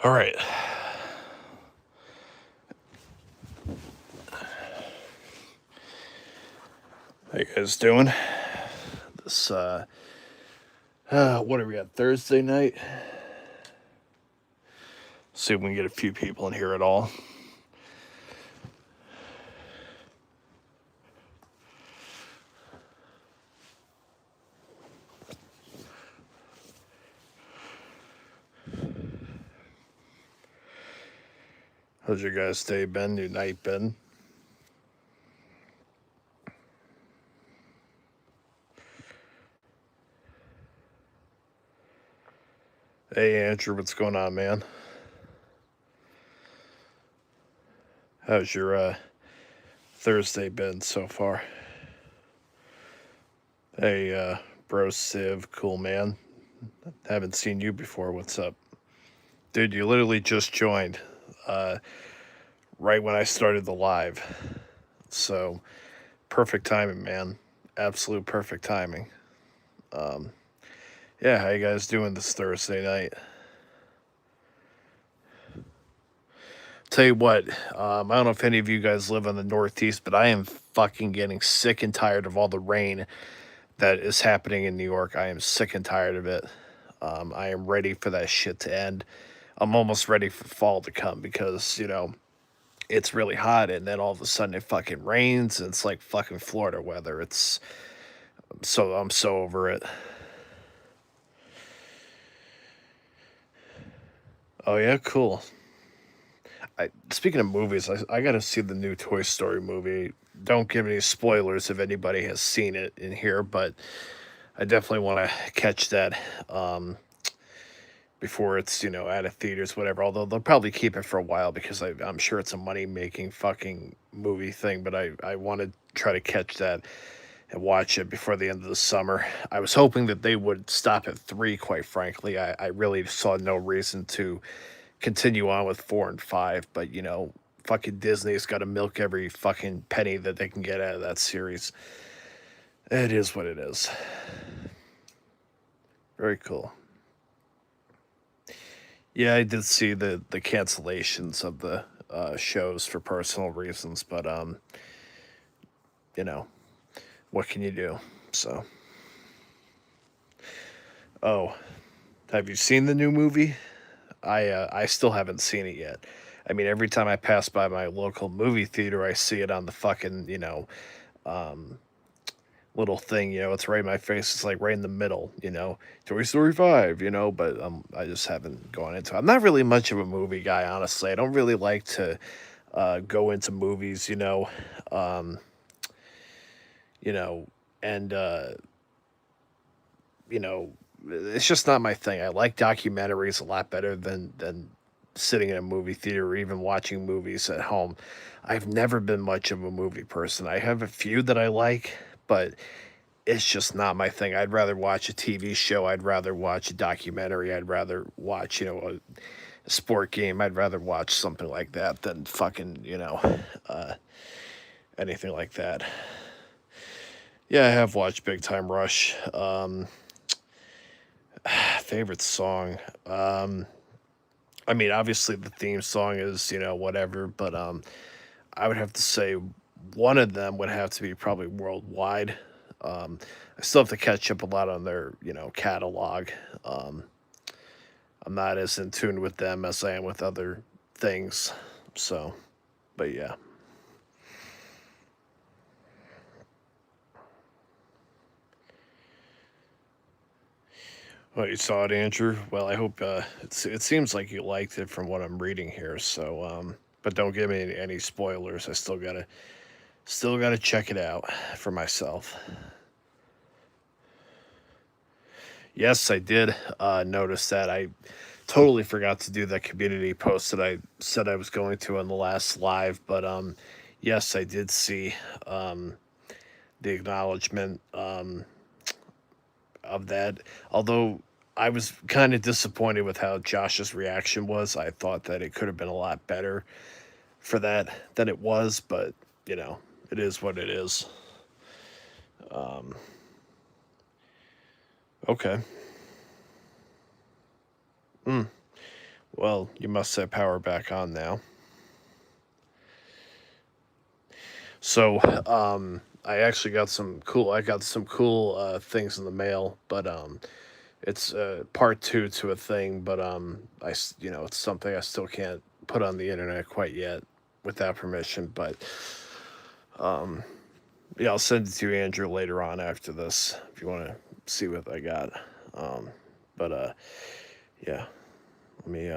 All right. How you guys doing? This what are we at? Thursday night. See if we can get a few people in here at all. How's your guys' day been? Your night been? Hey Andrew, what's going on, man? How's your Thursday been so far? Hey, bro, Civ, cool man. Haven't seen you before. What's up, dude? You literally just joined, uh, right when I started the live. So perfect timing, man. Absolute perfect timing. Um, yeah, how you guys doing this Thursday night? Tell you what, I don't know if any of you guys live in the Northeast, but I am fucking getting sick and tired of all the rain that is happening in New York. I am sick and tired of it. I am ready for that shit to end. I'm almost ready for fall to come because, it's really hot and then all of a sudden it fucking rains. And it's like fucking Florida weather. I'm so over it. Oh yeah, cool. Speaking of movies, I got to see the new Toy Story movie. Don't give any spoilers if anybody has seen it in here, but I definitely want to catch that before it's out of theaters, whatever. Although they'll probably keep it for a while because I'm sure it's a money making fucking movie thing. But I want to try to catch that and watch it before the end of the summer. I was hoping that they would stop at three. Quite frankly, I really saw no reason to continue on with four and five. But fucking Disney's got to milk every fucking penny that they can get out of that series. It is what it is. Very cool. Yeah, I did see the cancellations of the shows for personal reasons, but you know, what can you do? So, oh, have you seen the new movie? I still haven't seen it yet. I mean, every time I pass by my local movie theater, I see it on the fucking um, little thing. It's right in my face. It's like right in the middle. Toy Story 5. But I just haven't gone into it. I'm not really much of a movie guy, honestly. I don't really like to go into movies. Um, you know, and you know, it's just not my thing. I like documentaries a lot better than sitting in a movie theater or even watching movies at home. I've never been much of a movie person. I have a few that I like, but it's just not my thing. I'd rather watch a TV show. I'd rather watch a documentary. I'd rather watch, a sport game. I'd rather watch something like that than fucking, uh, anything like that. Yeah, I have watched Big Time Rush. Favorite song. I mean, obviously the theme song is, whatever, but I would have to say one of them would have to be probably Worldwide. Um, I still have to catch up a lot on their, catalog. Um, I'm not as in tune with them as I am with other things. So, but yeah. Well, you saw it, Andrew. Well, I hope it seems like you liked it from what I'm reading here. So, but don't give me any spoilers. I still gotta check it out for myself. Yes, I did notice that. I totally forgot to do that community post that I said I was going to on the last live, but yes, I did see um, the acknowledgement of that. Although I was kind of disappointed with how Josh's reaction was. I thought that it could have been a lot better for that than it was, but you know, it is what it is. Um, okay. Mm. Well, you must have power back on now. So, I actually got some cool. I got some cool things in the mail, but it's part two to a thing. But it's something I still can't put on the internet quite yet without permission. But um, yeah, I'll send it to you, Andrew, later on after this if you want to see what I got. Um, but yeah, let me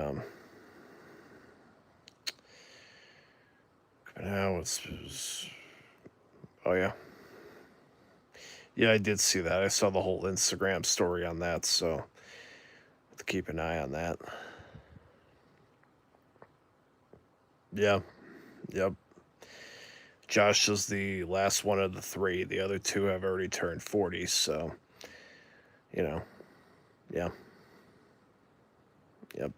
now oh yeah. Yeah, I did see that. I saw the whole Instagram story on that, so to keep an eye on that. Yeah, yep. Josh is the last one of the three. The other two have already turned 40, so you know, yeah, yep.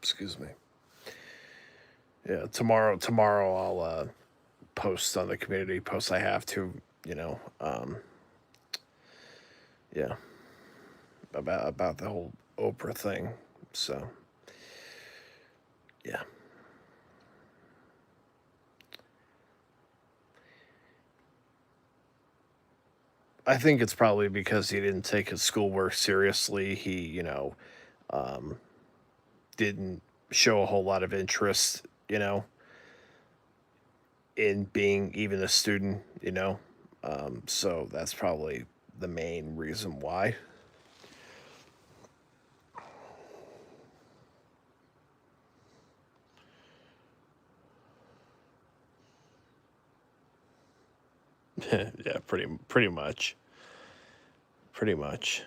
Excuse me. Yeah, tomorrow I'll post on the community post. I have to, you know, yeah, about the whole Oprah thing. So yeah. I think it's probably because he didn't take his schoolwork seriously. He, um, didn't show a whole lot of interest, in being even a student, So that's probably the main reason why. Yeah, pretty much. Pretty much.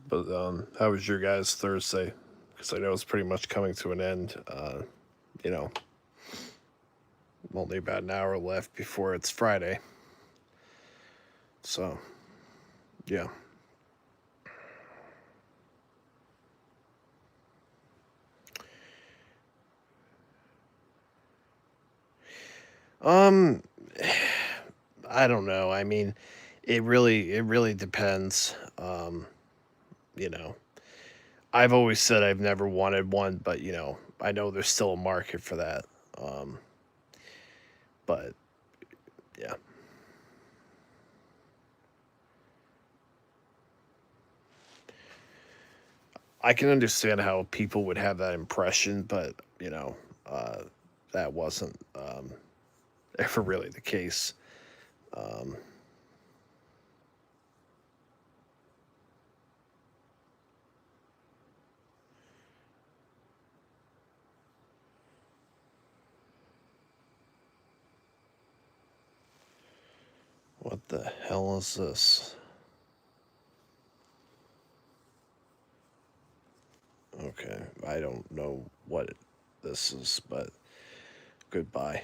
But how was your guys' Thursday? Because I know it's pretty much coming to an end. You know, only about an hour left before it's Friday. So yeah. Um, I don't know. I mean, it really depends. You know, I've always said I've never wanted one, but I know there's still a market for that. Um, but yeah, I can understand how people would have that impression, but uh, that wasn't ever really the case. Um, what the hell is this? Okay, I don't know what this is, but goodbye.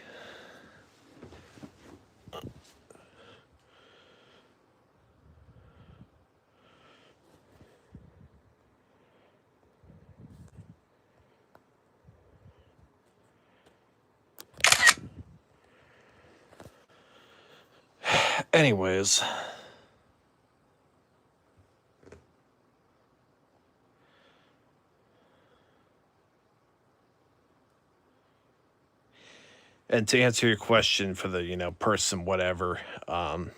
Anyways, and to answer your question for the person whatever, um,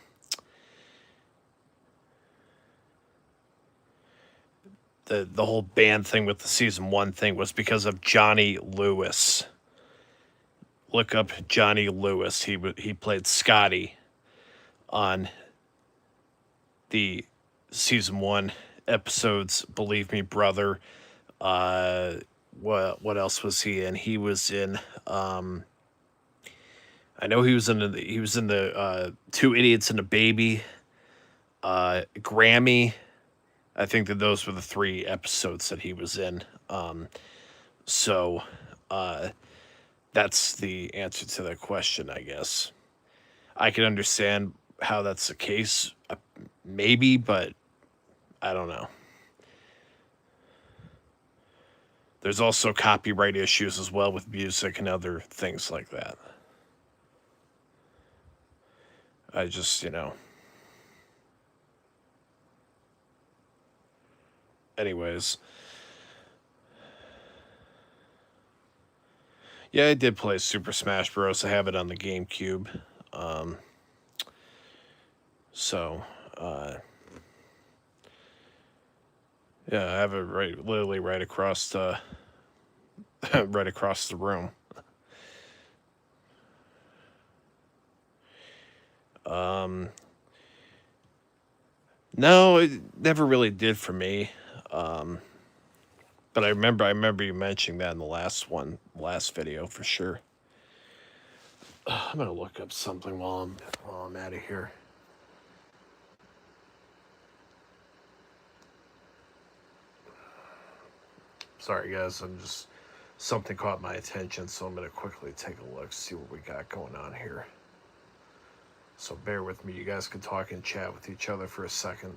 the whole band thing with the season one thing was because of Johnny Lewis. Look up Johnny Lewis. He played Scotty on the season one episodes. Believe Me, Brother. Uh, what else was he in? He was in. I know he was in the Two Idiots and a Baby. Grammy. I think that those were the three episodes that he was in. So, uh, That's the answer to that question, I guess. I can understand how that's the case, maybe, but I don't know. There's also copyright issues as well with music and other things like that. I just, anyways. Yeah, I did play Super Smash Bros. I have it on the GameCube. Um, so, uh, yeah, I have it literally right across the, right across the room. Um, no, it never really did for me. Um, but I remember you mentioning that in the last video for sure. I'm gonna look up something while I'm out of here. Sorry, guys. I'm just something caught my attention, so I'm gonna quickly take a look, see what we got going on here. So bear with me. You guys can talk and chat with each other for a second.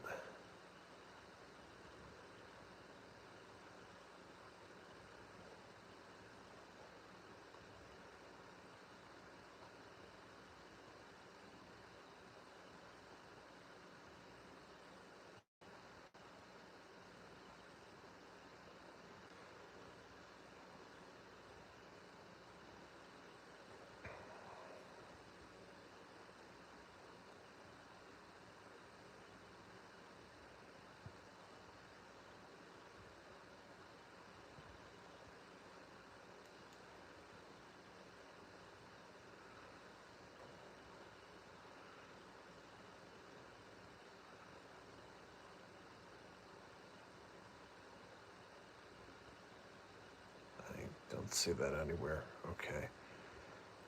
I don't see that anywhere. Okay.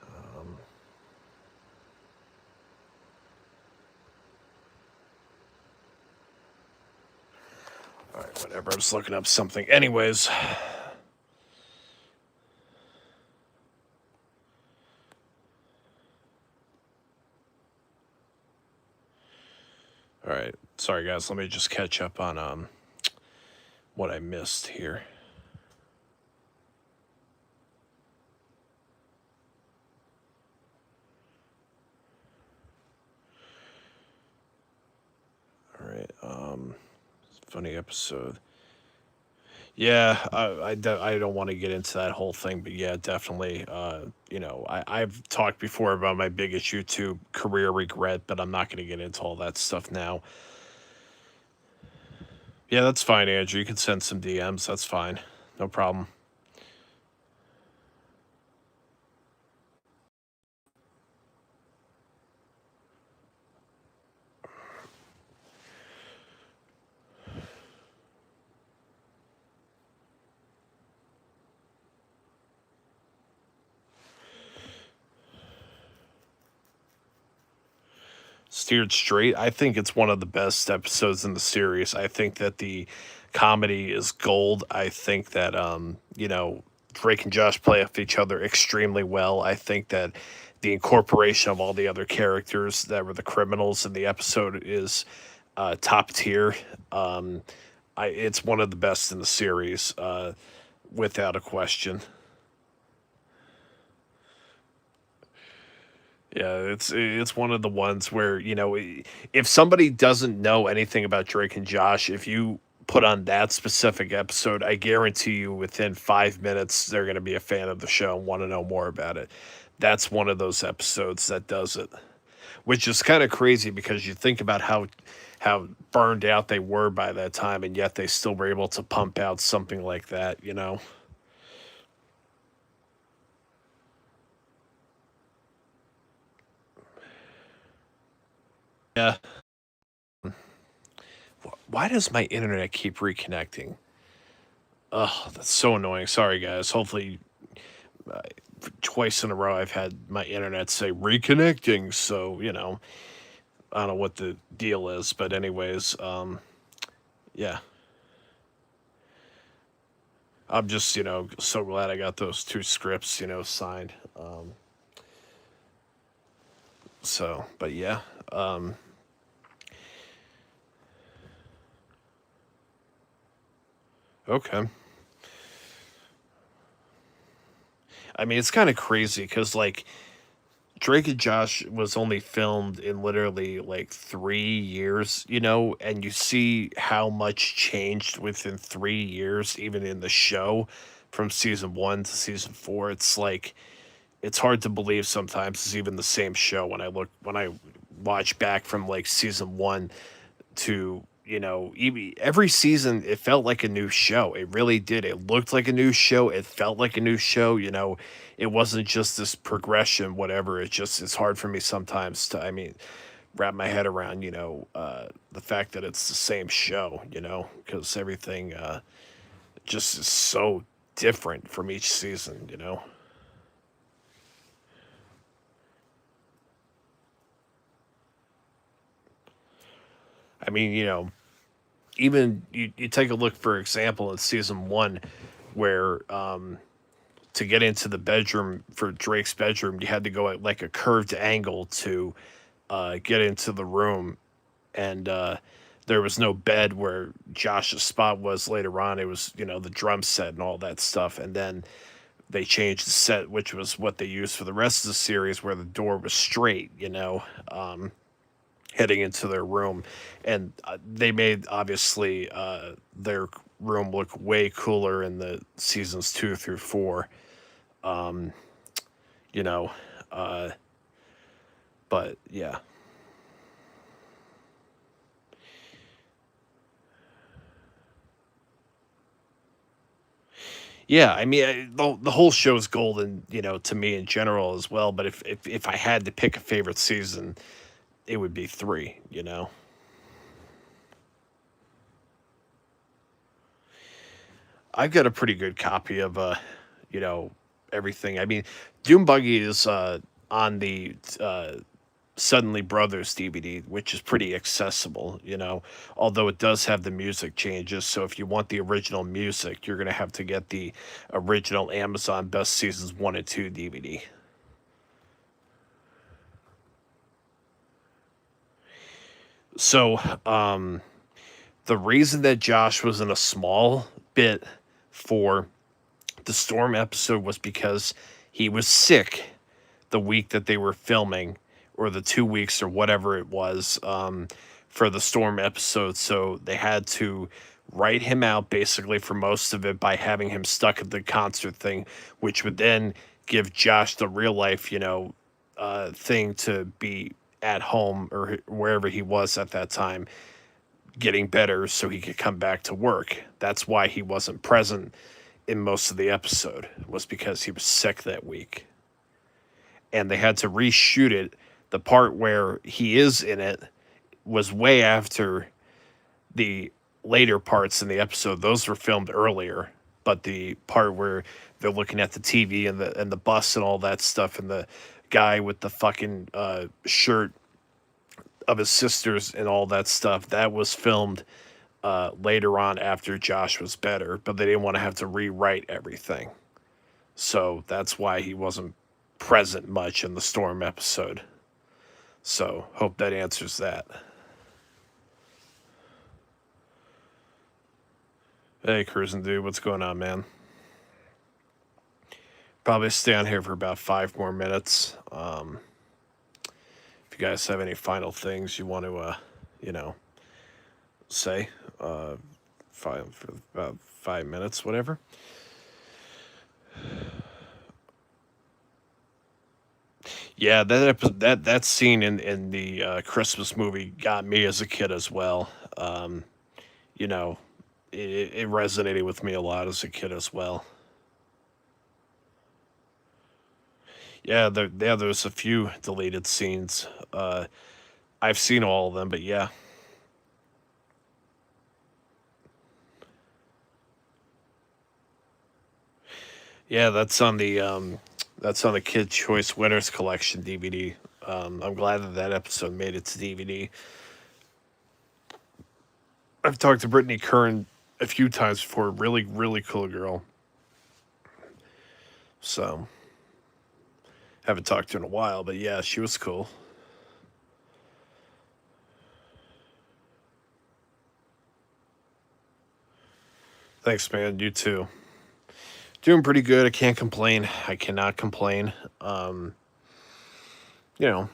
Um, all right, whatever. I'm just looking up something. Anyways, all right. Sorry, guys. Let me just catch up on what I missed here. All right. Funny episode. Yeah, I don't want to get into that whole thing, but yeah, definitely. I've talked before about my biggest YouTube career regret, but I'm not going to get into all that stuff now. Yeah, that's fine, Andrew. You can send some DMs. That's fine. No problem. Steered Straight, I think it's one of the best episodes in the series. I think that the comedy is gold. I think that Drake and Josh play off each other extremely well. I think that the incorporation of all the other characters that were the criminals in the episode is top tier. Um, it's one of the best in the series, without a question. Yeah, it's one of the ones where, if somebody doesn't know anything about Drake and Josh, if you put on that specific episode, I guarantee you within 5 minutes they're going to be a fan of the show and want to know more about it. That's one of those episodes that does it, which is kind of crazy because you think about how burned out they were by that time, and yet they still were able to pump out something like that. Yeah. Why does my internet keep reconnecting? Ugh, that's so annoying. Sorry, guys. Hopefully, uh, twice in a row I've had my internet say reconnecting. So, I don't know what the deal is. But, anyways, yeah. I'm just, so glad I got those two scripts, signed. But yeah. Um, okay. I mean, it's kind of crazy because, like, Drake and Josh was only filmed in literally like 3 years, and you see how much changed within 3 years, even in the show from season one to season four. It's like, it's hard to believe sometimes it's even the same show when I watch back from like season one to even every season it felt like a new show. It really did. It looked like a new show. It felt like a new show. It wasn't just this progression, whatever. It's hard for me sometimes to, I mean, wrap my head around the fact that it's the same show, because everything just is so different from each season. I mean, even you take a look, for example, in season one, where to get into the bedroom for Drake's bedroom, you had to go at like a curved angle to get into the room, and there was no bed where Josh's spot was later on. It was the drum set and all that stuff, and then they changed the set, which was what they used for the rest of the series, where the door was straight. Heading into their room, and they made obviously their room look way cooler in the seasons 2 through 4. Um, you know, uh, but yeah, yeah. I mean, the whole show's golden, to me in general as well. But if I had to pick a favorite season, it would be three. I've got a pretty good copy of you know, everything. I mean, Doom Buggy is on the Suddenly Brothers DVD, which is pretty accessible, although it does have the music changes. So if you want the original music, you're going to have to get the original Amazon Best Seasons 1 and 2 DVD. So, the reason that Josh was in a small bit for the Storm episode was because he was sick the week that they were filming, or the 2 weeks or whatever it was, for the Storm episode. So they had to write him out basically for most of it by having him stuck at the concert thing, which would then give Josh the real life, thing to be at home or wherever he was at that time, getting better so he could come back to work. That's why he wasn't present in most of the episode, was because he was sick that week. And they had to reshoot it. The part where he is in it was way after the later parts in the episode. Those were filmed earlier, but the part where they're looking at the TV and the bus and all that stuff, and the guy with the fucking shirt of his sisters and all that stuff, that was filmed later on after Josh was better, but they didn't want to have to rewrite everything. So that's why he wasn't present much in the Storm episode. So hope that answers that. Hey, Cruising Dude, what's going on, man? Probably stay on here for about 5 more minutes. If you guys have any final things you want to, you know, say, five for about 5 minutes, whatever. Yeah, that scene in the Christmas movie got me as a kid as well. You know, it resonated with me a lot as a kid as well. There's a few deleted scenes. I've seen all of them, but yeah, yeah, that's on the Kid Choice Winners Collection DVD. I'm glad that that episode made it to DVD. I've talked to Brittany Curran a few times before. Really, really cool girl. So haven't talked to her in a while, but yeah, she was cool. Thanks, man. You too. Doing pretty good. I can't complain. I cannot complain. Um, you know,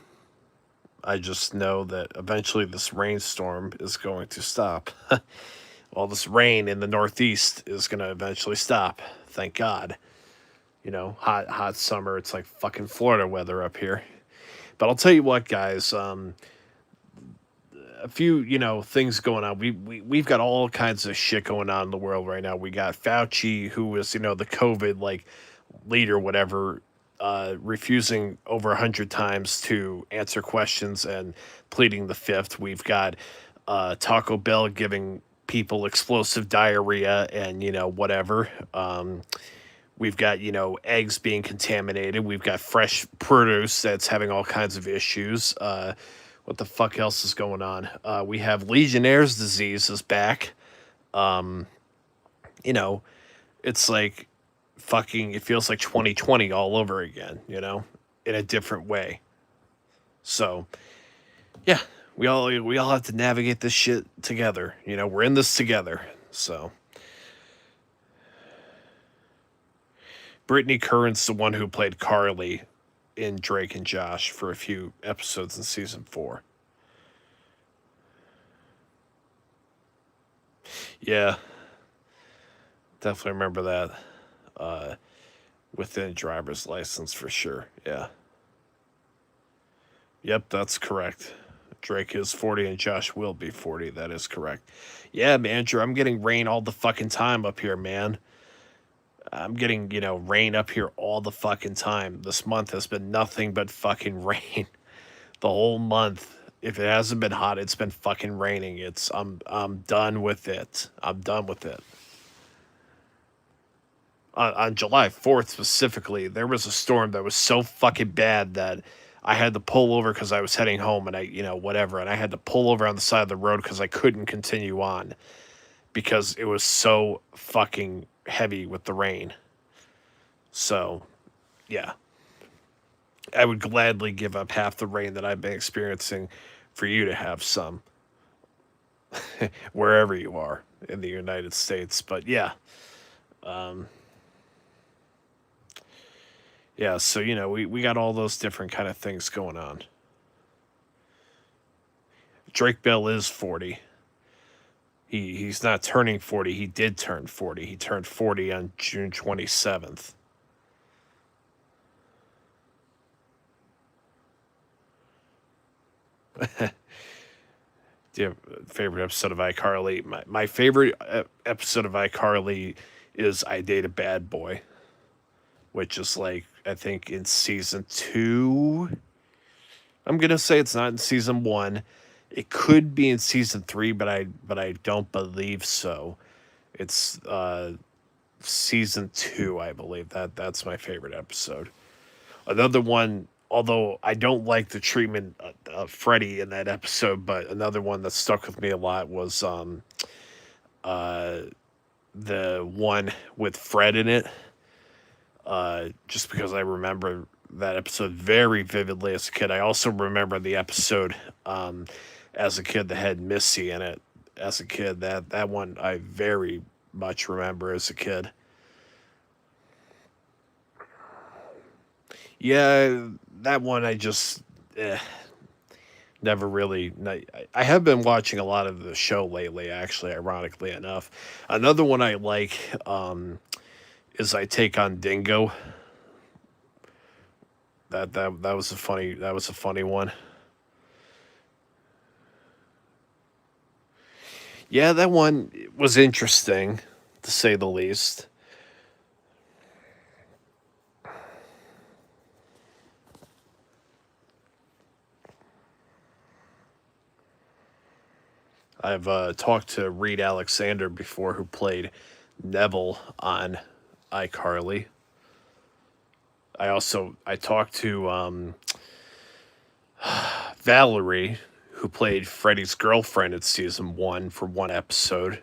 I just know that eventually this rainstorm is going to stop. All this rain in the Northeast is going to eventually stop. Thank God. Hot summer. It's like fucking Florida weather up here. But I'll tell you what, guys. A few things going on. We've got all kinds of shit going on in the world right now. We got Fauci, who was the COVID like leader, whatever, refusing over 100 times to answer questions and pleading the fifth. We've got Taco Bell giving people explosive diarrhea and whatever. We've got eggs being contaminated. We've got fresh produce that's having all kinds of issues. What the fuck else is going on? We have Legionnaire's disease is back. Um, you know, it's like fucking. It feels like 2020 all over again. In a different way. So yeah, we all have to navigate this shit together. We're in this together. So Brittany Curran's the one who played Carly in Drake and Josh for a few episodes in season 4. Yeah, definitely remember that. Uh, Within driver's license for sure. Yeah. Yep, that's correct. Drake is 40 and Josh will be 40. That is correct. Yeah, man, Drew, I'm getting rain all the fucking time up here, man. I'm getting, rain up here all the fucking time. This month has been nothing but fucking rain. The whole month. If it hasn't been hot, it's been fucking raining. I'm done with it. I'm done with it. On July 4th specifically, there was a storm that was so fucking bad that I had to pull over because I was heading home and whatever. And I had to pull over on the side of the road because I couldn't continue on because it was so fucking heavy with the rain. So, yeah, I would gladly give up half the rain that I've been experiencing for you to have some wherever you are in the United States. But yeah, um, yeah, so we got all those different kind of things going on. Drake Bell is 40. He's not turning 40. He did turn 40. He turned 40 on June 27th. Do you have a favorite episode of iCarly? My favorite episode of iCarly is I Date a Bad Boy, which is like, I think in season 2. I'm gonna say it's not in season 1. It could be in season 3, but I don't believe so. It's season 2, I believe. That's my favorite episode. Another one, although I don't like the treatment of Freddy in that episode, but another one that stuck with me a lot was uh, the one with Fred in it. Just because I remember that episode very vividly as a kid. I also remember the episode as a kid that had Missy in it. As a kid, that one I very much remember as a kid. Yeah, that one I just never really. I have been watching a lot of the show lately, actually, ironically enough. Another one I like is I Take on Dingo. That was a funny one. Yeah, that one was interesting to say the least. I've talked to Reed Alexander before, who played Neville on iCarly. I talked to Valerie, who played Freddy's girlfriend in season 1 for one episode.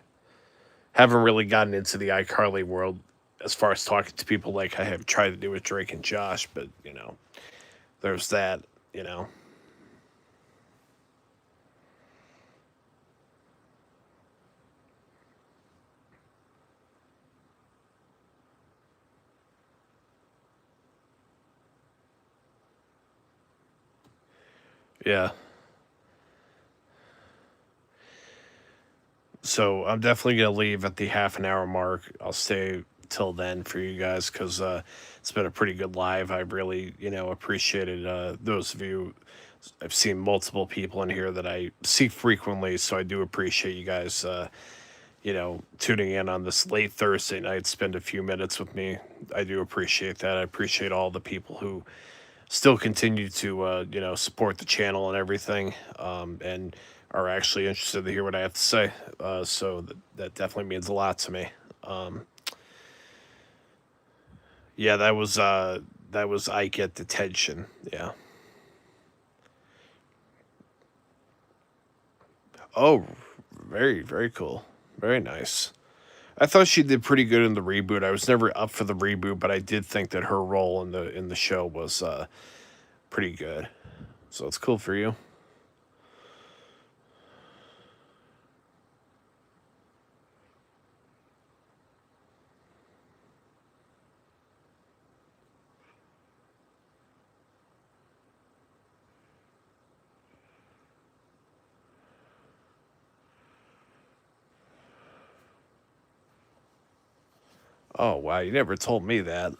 Haven't really gotten into the iCarly world as far as talking to people like I have tried to do with Drake and Josh, but there's that, you know. Yeah. So I'm definitely gonna leave at the half an hour mark. I'll stay till then for you guys because it's been a pretty good live. I really, appreciated those of you. I've seen multiple people in here that I see frequently, so I do appreciate you guys, tuning in on this late Thursday night. Spend a few minutes with me. I do appreciate that. I appreciate all the people who still continue to support the channel and everything, and are actually interested to hear what I have to say. So that definitely means a lot to me. Um, yeah, that was I get detention. Yeah. Oh, very very cool. Very nice. I thought she did pretty good in the reboot. I was never up for the reboot, but I did think that her role in the show was pretty good. So it's cool for you. Oh wow, you never told me that.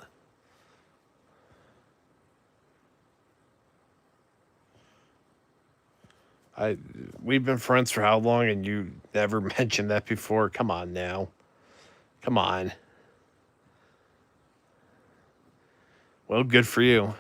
I We've been friends for how long and you never mentioned that before? Come on now. Come on. Well, good for you.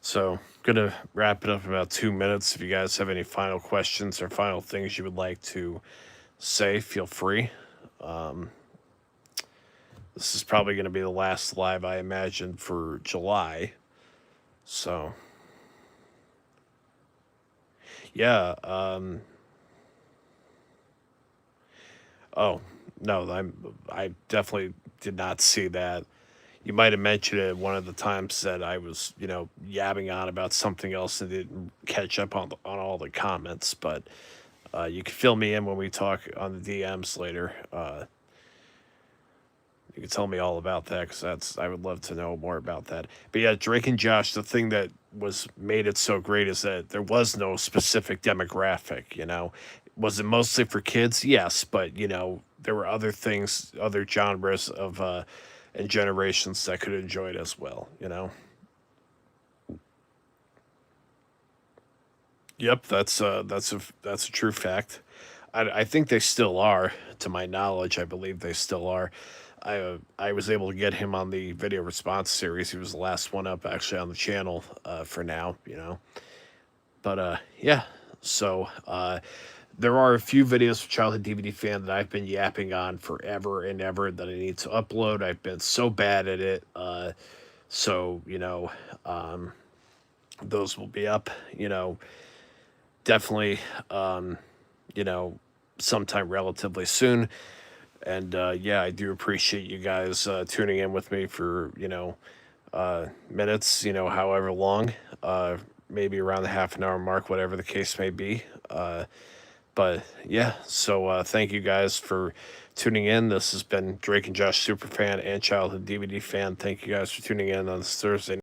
So, gonna wrap it up in about 2 minutes. If you guys have any final questions or final things you would like to say, feel free. Um, this is probably gonna be the last live I imagine for July. So, yeah. Oh no, I definitely did not see that. You might have mentioned it one of the times that I was, yabbing on about something else and didn't catch up on all the comments. But you can fill me in when we talk on the DMs later. You can tell me all about that because I would love to know more about that. But yeah, Drake and Josh. The thing that was made it so great is that there was no specific demographic. Was it mostly for kids? Yes, but there were other things, other genres of and generations that could enjoy it as well. Yep, that's a true fact. I think they still are, to my knowledge. I believe they still are. I was able to get him on the video response series. He was the last one up actually on the channel for now. But yeah. So there are a few videos for Childhood DVD Fan that I've been yapping on forever and ever that I need to upload. I've been so bad at it. So um, those will be up. Definitely. You know, sometime relatively soon. And yeah, I do appreciate you guys tuning in with me for minutes. However long. Maybe around the half an hour mark, whatever the case may be. But yeah, so thank you guys for tuning in. This has been Drake and Josh Superfan and Childhood DVD Fan. Thank you guys for tuning in on this Thursday